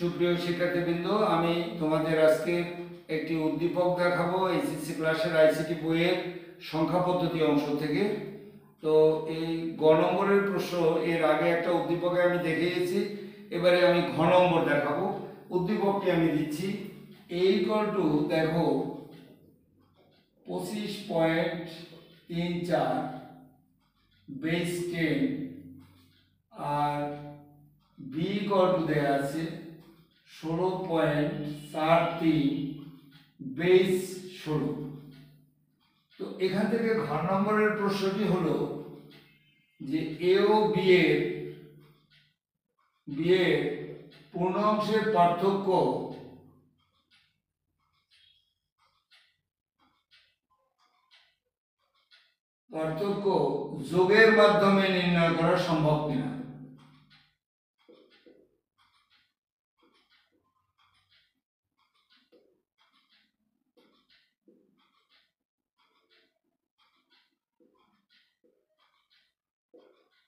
সুপ্রিয় শিক্ষার্থীবৃন্দ, আমি তোমাদের আজকে একটি উদ্দীপক দেখাবো এইচএসসি ক্লাসের আইসিটি বইয়ের সংখ্যা পদ্ধতি অংশ থেকে। তো এই গ নম্বরের প্রশ্ন এর আগে একটা উদ্দীপকে আমি দেখিয়েছি, এবারে আমি ঘ নম্বর দেখাবো। উদ্দীপকটি আমি দিচ্ছি টু দেখো 25.34 বেস 10 আর বি টু দেওয়া আছে 16.43 বেস 16। তো এখান থেকে ঘ নম্বরের প্রশ্নটি হলো যে এ ও বি এর পূর্ণ অংশের পার্থক্য যোগের মাধ্যমে নির্ণয় করা সম্ভব কিনা।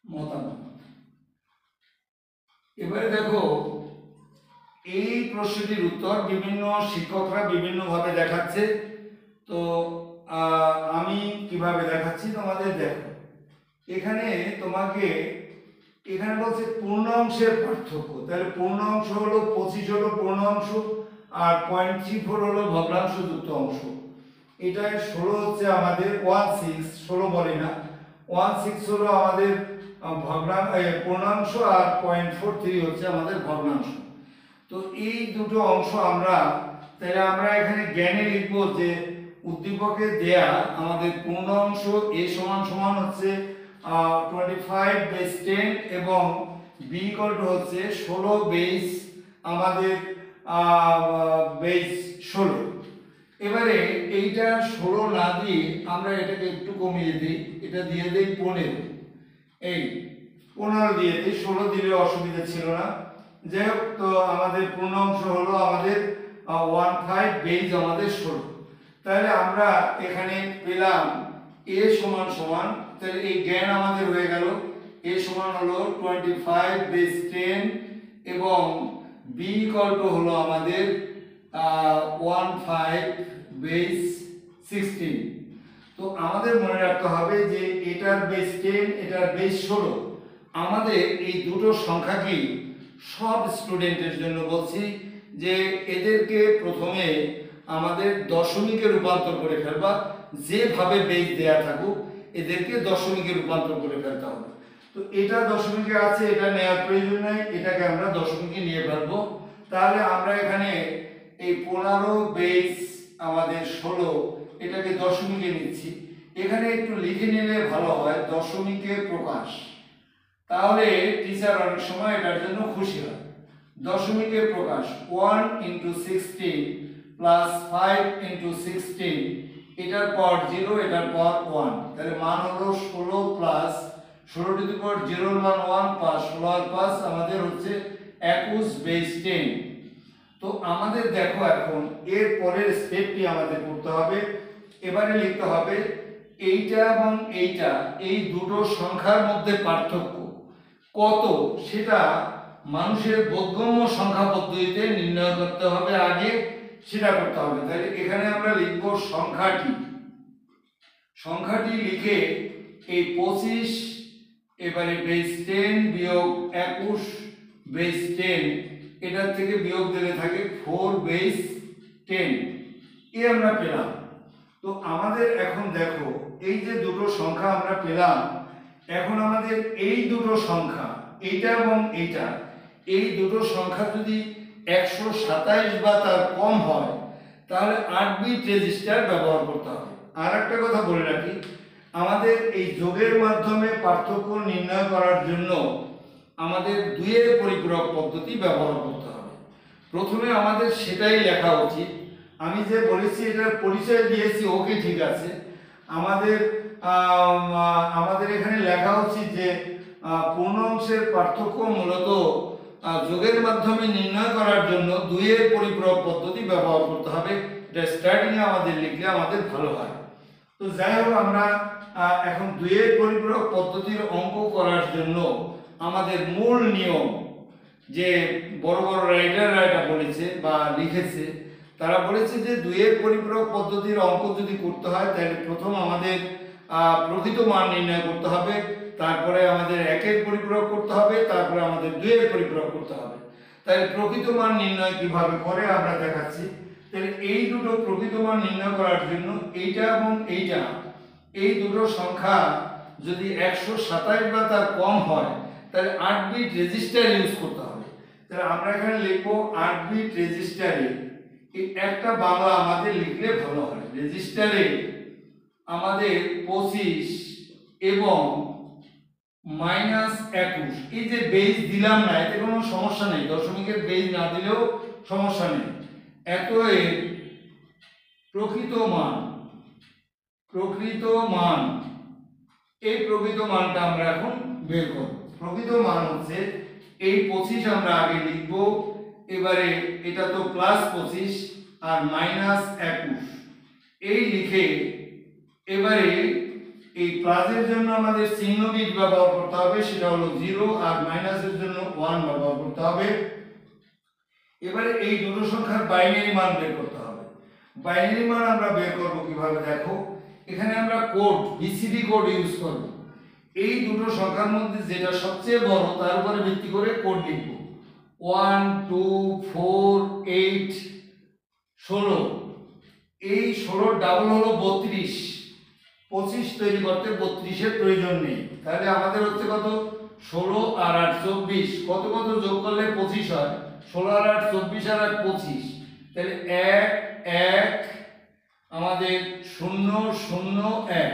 মতামত। এবারে দেখো এই প্রশ্নটির উত্তর বিভিন্ন শিক্ষকরা বিভিন্নভাবে দেখাচ্ছে। তো আমি কিভাবে দেখাচ্ছি তোমাদের দেখো। এখানে বলছে পূর্ণ অংশের পার্থক্য, তাহলে পূর্ণ অংশ হলো 25 হলো পূর্ণ অংশ আর 0.34 হলো ভগ্নাংশ যুক্ত অংশ। এটা 16 হচ্ছে আমাদের 16 বলে না, 16 হলো আমাদের পূর্ণাংশ আর 0.43 হচ্ছে আমাদের ভগ্নাংশ। তো এই দুটো অংশ আমরা এখানে জ্ঞানে লিখব যে উদ্দীপকে দেয়া আমাদের পূর্ণ অংশ a সমান হচ্ছে 25 বেস 10 এবং b হচ্ছে 16 বেস আমাদের বেস 16। এবারে এইটা 16 না দিয়ে আমরা এটাকে একটু কমিয়ে দিই, এটা দিয়ে দেই 15, এই 15 দিয়ে দিই, 16 দিলে অসুবিধা ছিল না। যাই হোক, তো আমাদের পূর্ণ অংশ হলো আমাদের 15 বেস আমাদের 16। তাহলে আমরা এখানে পেলাম a সমান তাহলে এই জ্ঞান আমাদের হয়ে গেল a সমান হলো 25 বেস 10 এবং b হলো আমাদের 15 বেস 16। তো আমাদের মনে রাখতে হবে যে এটার বেস 10 এটার বেস 16। আমাদের এই দুটো সংখ্যাকে সব স্টুডেন্টের জন্য বলছি যে এদেরকে প্রথমে আমাদের দশমিকে রূপান্তর করে ফেলবা, যেভাবে বেস দেয়া থাকুক এদেরকে দশমিকে রূপান্তর করে ফেলতে হবে। তো এটা দশমিকে আছে, এটা নেওয়ার প্রয়োজন নাই, এটাকে আমরা দশমিকে নিয়ে ফেলবো। তাহলে আমরা এখানে এই 15 বেস আমাদের 16 এটাকে দশমিকে নিচ্ছি। এখানে একটু লিখে নিলে ভালো হয় দশমিকে প্রকাশ, তাহলে টিচার অনেক সময় এটার জন্য খুশি হয়। দশমিকে প্রকাশ 1 × 16 প্লাস 5 × 16, এটার পর 0 এটার পর 1, তাহলে মান হলো 16 প্লাস 16 টু দি পাওয়ার 0 এর মান 1 প্লাস 16 এর পাস আমাদের হচ্ছে 21 বেস 10। তো আমাদের দেখো এখন এর পরের স্টেপটি আমাদের করতে হবে। এবারে লিখতে হবে এইটা এবং এইটা, এই দুটো সংখ্যার মধ্যে পার্থক্য কত সেটা মানুষের বোধগম্য সংখ্যা পদ্ধতিতে নির্ণয় করতে হবে, আগে সেটা করতে হবে। তাহলে এখানে আমরা লিখব সংখ্যাটি লিখে এই 25 এবারে বেস 10 বিয়োগ 21 বেস 10, এটার থেকে বিয়োগ দিলে থাকে 4 বেস 10, এ আমরা পেলাম। তো আমাদের এখন দেখো এই যে দুটো সংখ্যা আমরা পেলাম, এখন আমাদের এই দুটো সংখ্যা এইটা এবং এইটা, এই দুটো সংখ্যা যদি 127 বা তার কম হয় তাহলে 8 বিট রেজিস্টার ব্যবহার করতে হবে। আর একটা কথা বলে রাখি, আমাদের এই যোগের মাধ্যমে পার্থক্য নির্ণয় করার জন্য আমাদের দুইয়ের পরিপূরক পদ্ধতি ব্যবহার করতে হবে। প্রথমে আমাদের সেটাই লেখা উচিত। আমি যে বলেছি এটার পরিচয় দিয়েছি, ওকে ঠিক আছে। আমাদের এখানে লেখা উচিত যে পূর্ণ অংশের পার্থক্য মূলত যোগের মাধ্যমে নির্ণয় করার জন্য দুইয়ের পরিপূরক পদ্ধতি ব্যবহার করতে হবে। এটা স্টার্টিং এ আমাদের লিখলে আমাদের ভালো হয়। তো যাই হোক, আমরা এখন দুইয়ের পরিপূরক পদ্ধতির অঙ্ক করার জন্য আমাদের মূল নিয়ম যে বড় বড় রাইটাররা এটা বলেছে বা লিখেছে, তারা বলেছে যে দুইয়ের পরিপূরক পদ্ধতির অঙ্ক যদি করতে হয় তাহলে প্রথম আমাদের প্রকৃত মান নির্ণয় করতে হবে, তারপরে আমাদের একের পরিপূরক করতে হবে, তারপরে আমাদের দুইয়ের পরিপূরক করতে হবে। তাহলে প্রকৃত মান নির্ণয় কিভাবে করে আমরা দেখাচ্ছি। তাহলে এই দুটো প্রকৃত মান নির্ণয় করার জন্য এইটা এবং এইটা, এই দুটো সংখ্যা যদি 127 বা তার কম হয় তাহলে 8 বিট রেজিস্টার ইউজ করতে হবে। তাহলে আমরা এখানে লিখবো 8 বিট রেজিস্টারে এই একটা বাংলা আমাদের লিখলে ভালো হয়। রেজিস্টারে আমাদের 25 এবং -21, এই যে বেজ দিলাম না এতে কোনো সমস্যা নেই, দশমিকের বেজ না দিলেও সমস্যা নেই। এত এর প্রকৃত মান, এই প্রকৃত মানটা আমরা এখন বের করব। প্রকৃত মান হচ্ছে এই 25 আমরা আগে লিখব, এবারে এটা তো +25 আর -21 এই লিখে এবারে এই প্লাসের জন্য আমাদের চিহ্ন বিট ব্যবহার করতে হবে, সেটা হলো 0, আর মাইনাসের জন্য 1 ব্যবহার করতে হবে। এবারে এই দুটো সংখ্যার বাইনারি মান বের করতে হবে। বাইনারি মান আমরা বের করব কিভাবে দেখো, এখানে আমরা কোড বিসিডি কোড ইউজ করব। এই দুটো সংখ্যার মধ্যে যেটা সবচেয়ে বড় তার উপরে ভিত্তি করে কোড লিখব। 1 2 4 8 16, এই 16 ডাবল হলো 32, 25 তৈরি করতে 32 এর প্রয়োজন নেই। তাহলে আমাদের হচ্ছে কত, 16 আর 8 24, কত কত যোগ করলে 25 হয়, 16 আর 8 24 আর 8 25, তাহলে 1 1 আমাদের 0 0 1,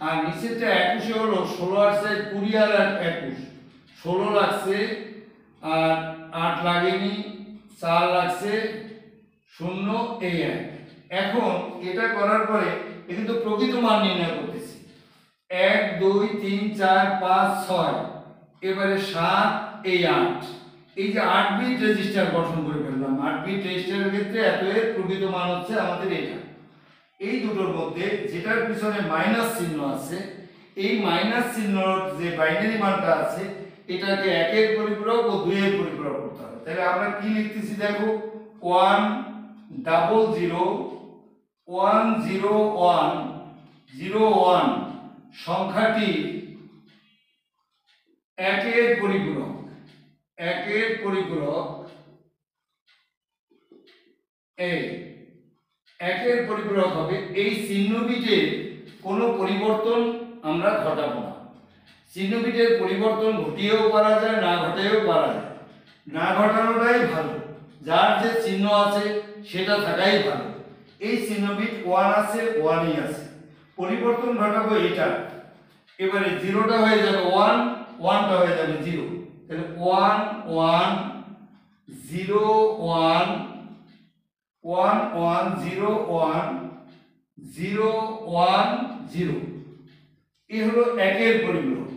আর নিচেরটা 21 হলো 16 আর 4 20 আর 8 21, 16 লাগছে আর 8 লাগেনি, 4 লাগছে, 0 এই 1। এখন এটা করার পরে কিন্তু প্রকৃত মান নির্ণয় করতেছি। 1 2 3 4 5 6, এবারে 7 এই 8, এই যে 8 বিট রেজিস্টার গঠন করে ফেললাম। 8 বিট রেজিস্টারের ক্ষেত্রে এত এর প্রকৃত মান হচ্ছে আমাদের এটা। এই দুটোর মধ্যে যেটার পিছনে মাইনাস চিহ্ন আছে, এই মাইনাস চিহ্নর যে বাইনারি মানটা আছে এটাকে একের পরিপূরক ও দুইয়ের পরিপূরক করতে হবে। তাহলে আমরা কি লিখতেছি দেখো, 1 0 1 0 1 0 1 সংখ্যাটি একের পরিপূরক, একের পরিপূরক, এই একের পরিপূরক হবে। এই চিহ্ন বিটের কোনো পরিবর্তন আমরা ঘটাবো না। চিহ্ন বিটের পরিবর্তন ঘটিয়েও পারা যায়, না ঘটাতেও পারা যায়। না ঘটানোটাই ভালো, যার যে চিহ্ন আছে সেটা থাকাই ভালো। এই চিহ্ন বিট 1 আছে, 1ই আছে, পরিবর্তন ঘটাবো এটা। এবারে 0টা হয়ে যাবে 1, 1টা হয়ে যাবে 0, তাহলে 1 1 0 1 1 1 0 1 0 1 0, এই হলো একের পরিপূরক।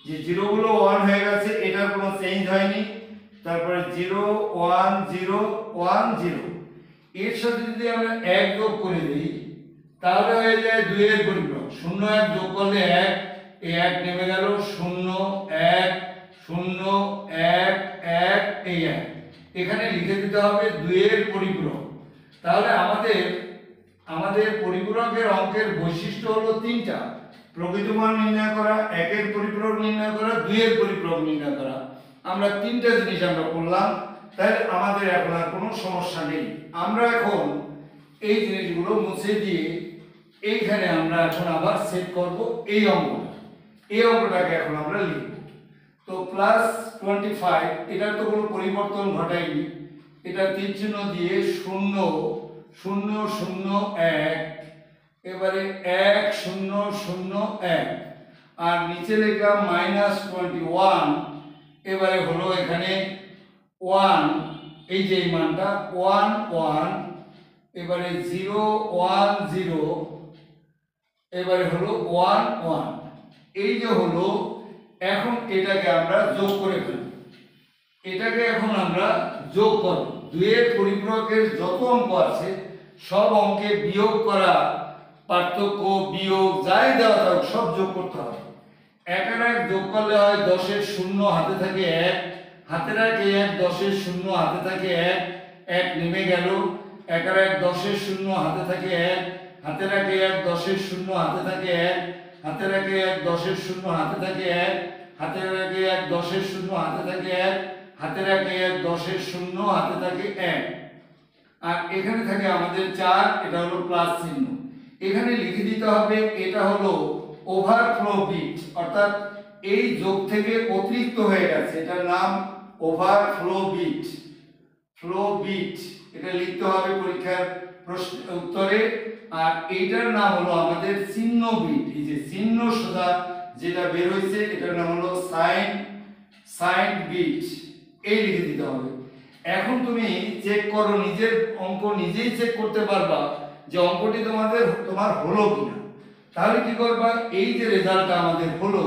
যে 0 গুলো 1 হয়ে গেছে, এটার কোনো চেঞ্জ হয়নি। তারপরে 0 1 0 1 0, এর সাথে যদি আমরা 1 যোগ করে দিই তাহলে হয়ে যায় 2 এর পরিপূরক। 0 1 যোগ করলে 1, এই 1 নেমে গেল, 0 1 0 1 1 এই 1, এখানে লিখে দিতে হবে 2 এর পরিপূরক। তাহলে আমাদের পরিপূরকের অঙ্কের বৈশিষ্ট্য হলো তিনটা: প্রকৃত মান নির্ণয় করা, একের পরিপূরক নির্ণয় করা, দুইয়ের পরিপূরক নির্ণয় করা। আমরা তিনটা জিনিস আমরা করলাম, তাহলে আমাদের এখন আর কোনো সমস্যা নেই। আমরা এখন এই জিনিসগুলো মুছে দিয়ে এইখানে আমরা এখন আবার সেট করব এই অঙ্কটা। এই অঙ্কটাকে এখন আমরা লিখব। তো +25, এটার তো কোনো পরিবর্তন ঘটায়নি, এটা তীর চিহ্ন দিয়ে 0 0 0 1, এবারে 1 0 0 1, আর নিচে লিখলাম -21, এবারে হলো এখানে 1, এই যে মানটা 1 1, এবারে 0 1 0, এবারে হলো 1 1, এই যে হলো। এখন এটাকে আমরা যোগ করে ফেলব। এটাকে এখন আমরা যোগ করব। দুইয়ের পরিপূরকের যত অঙ্ক আছে সব অঙ্কে বিয়োগ করা, পার্থক্য, বিয়োগ যাই দেওয়া থাক সব যোগ করতে হবে। 1 আর 1 যোগ করলে হয় 10 এর 0 হাতে থাকে 1, হাতের এক এই 1 10-এর শূন্য হাতে থাকে 1, 1 নেমে গেল। 1 আর 1 10-এর শূন্য হাতে থাকে 1, হাতের এক এই 1 10-এর শূন্য হাতে থাকে 1, হাতের এক এই 1 10-এর শূন্য হাতে থাকে 1, হাতের এক এই 1 10-এর শূন্য হাতে থাকে 1, হাতের এক এই 1 10-এর শূন্য হাতে থাকে 1। আর এখানে থাকে আমাদের 4, এটা হলো প্লাস চিহ্ন। এখানে লিখে দিতে হবে এটা হলো ওভারফ্লো বিট, অর্থাৎ এই যোগ থেকে অতিরিক্ত হয়ে গেছে, এটার নাম ওভারফ্লো বিট। ফ্লো বিট এটা লিখতে হবে পরীক্ষার প্রশ্ন উত্তরে। আর এইটার নাম হলো আমাদের চিহ্ন বিট। এই যে চিহ্ন সোজা যেটা বের হয়েছে এটার নাম হলো সাইন বিট, এই লিখে দিতে হবে। এখন তুমি চেক করো, নিজের অঙ্ক নিজেই চেক করতে পারবা যে অঙ্কটি তোমার হলো কিনা। তাহলে কি করবা, এই যে রেজাল্টটা আমাদের হলো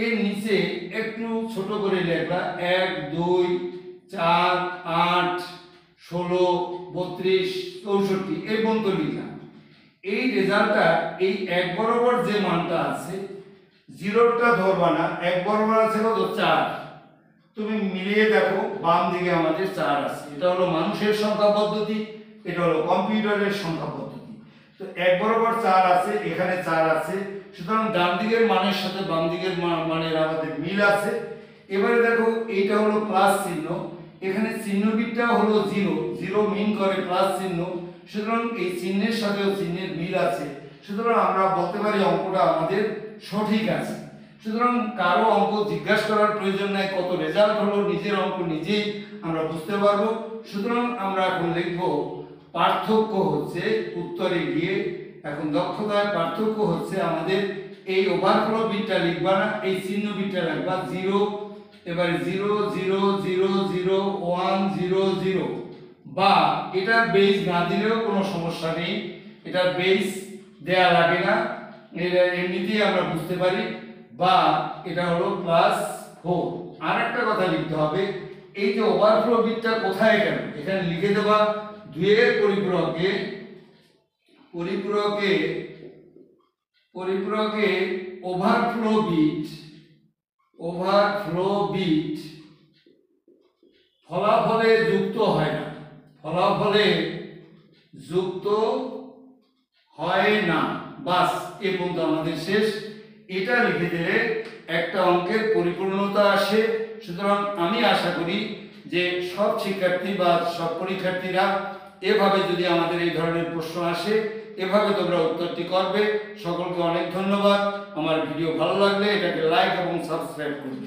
এর নিচে একটু ছোট করে লেখবা 1 2 4 8 16 32 64 এই পর্যন্ত লিখলাম। এই রেজাল্টটা এই 1 বরাবর যে মানটা আছে, জিরোটা ধরবা না, 1 বরাবর আছে কত 4। তুমি মিলিয়ে দেখো, বাম দিকে আমাদের 4 আছে। এটা হলো মানুষের সংখ্যা পদ্ধতি, এটা হলো কম্পিউটারের সংখ্যা পদ্ধতি। তো 1 বরাবর 4 আছে, এখানে 4 আছে, সুতরাং ডান দিকের মানের সাথে বাম দিকের মানের আমাদের মিল আছে। এবারে দেখো এইটা হলো প্লাস চিহ্ন, এখানে চিহ্ন বিটটা হলো 0, 0 মিন করে প্লাস চিহ্ন, সুতরাং এই চিহ্নের সাথেও চিহ্নের মিল আছে। সুতরাং আমরা বলতে পারি অঙ্কটা আমাদের সঠিক আছে। সুতরাং কারো অঙ্ক জিজ্ঞাসা করার প্রয়োজন নাই, কত রেজাল্ট হলো, নিজের অঙ্ক নিজেই আমরা বুঝতে পারবো। সুতরাং আমরা এখন লিখব পার্থক্য হচ্ছে উত্তরে গিয়ে, এখন দক্ষতার পার্থক্য হচ্ছে আমাদের এই ওভারফ্লো বিটটা লিখবা না, এই চিহ্ন বিটটা লিখবা 0। এবারে 0 0 0 0 1 0 0, বা এটার বেস না দিলেও কোনো সমস্যা নেই, এটার বেস দেয়া লাগে না, এটা এমনিতেই আমরা বুঝতে পারি। বা এটা হলো +4। আর একটা কথা লিখতে হবে, এই যে ওভারফ্লো বিটটা কোথায় গেল, এখানে লিখে দেবা 2 এর পরিপূরকে ওভারফ্লো বিট ফলাফলে যুক্ত হয় না, ফলাফলে যুক্ত হয় না, বাস এ পর্যন্ত আমাদের শেষ। এটা লিখে দিলে একটা অঙ্কের পরিপূর্ণতা আসে। সুতরাং আমি আশা করি যে সব শিক্ষার্থী বা সব পরীক্ষার্থীরা এভাবে যদি আমাদের এই ধরনের প্রশ্ন আসে এভাবে তোমরা উত্তরটি করবে। সকলকে অনেক ধন্যবাদ। আমার ভিডিও ভালো লাগলে এটাকে লাইক এবং সাবস্ক্রাইব করবে।